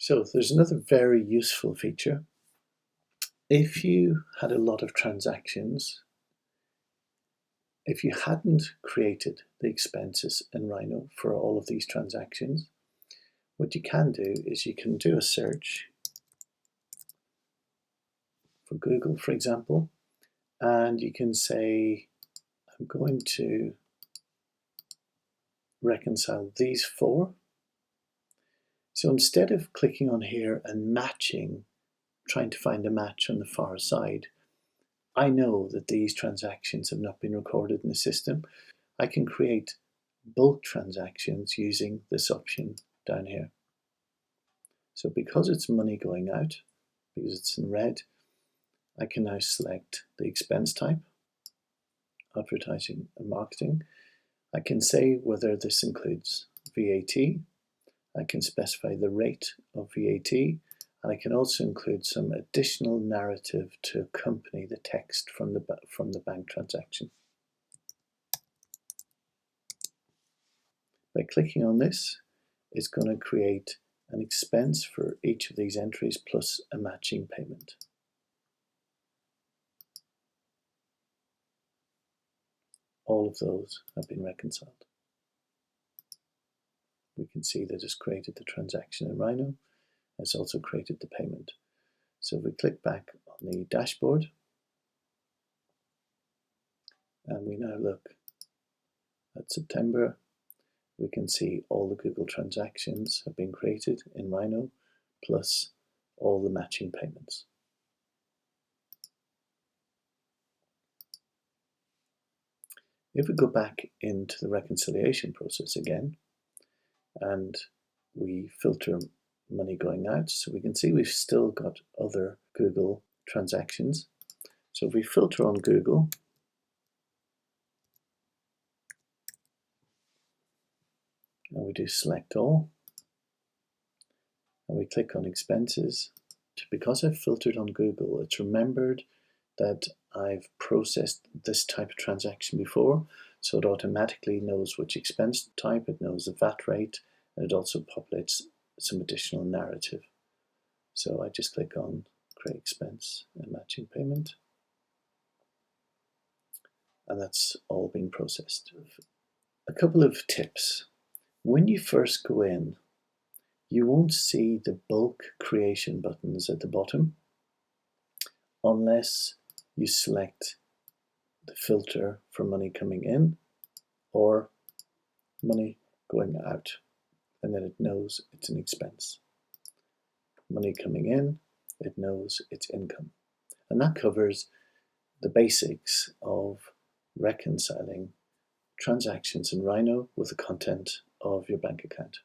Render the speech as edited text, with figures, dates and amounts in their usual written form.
So there's another very useful feature. If you had a lot of transactions, if you hadn't created the expenses in Rhino for all of these transactions, what you can do is you can do a search for Google, for example, and you can say, I'm going to reconcile these four. So instead of clicking on here and matching, trying to find a match on the far side, I know that these transactions have not been recorded in the system. I can create bulk transactions using this option down here. So because it's money going out, because it's in red, I can now select the expense type, advertising and marketing. I can say whether this includes VAT. I can specify the rate of VAT, and I can also include some additional narrative to accompany the text from the bank transaction. By clicking on this, it's going to create an expense for each of these entries plus a matching payment. All of those have been reconciled. We can see that it's created the transaction in Rhino. It's also created the payment. So if we click back on the dashboard, and we now look at September, we can see all the Google transactions have been created in Rhino, plus all the matching payments. If we go back into the reconciliation process again, and we filter money going out, so we can see we've still got other Google transactions. So if we filter on Google, and we do select all, and we click on expenses, because I've filtered on Google, it's remembered that I've processed this type of transaction before, so it automatically knows which expense type, it knows the VAT rate, and it also populates some additional narrative. So I just click on create expense and matching payment, and that's all been processed. A couple of tips. When you first go in, you won't see the bulk creation buttons at the bottom unless you select the filter for money coming in or money going out, and then it knows it's an expense. Money coming in, it knows it's income. And that covers the basics of reconciling transactions in Rhino with the content of your bank account.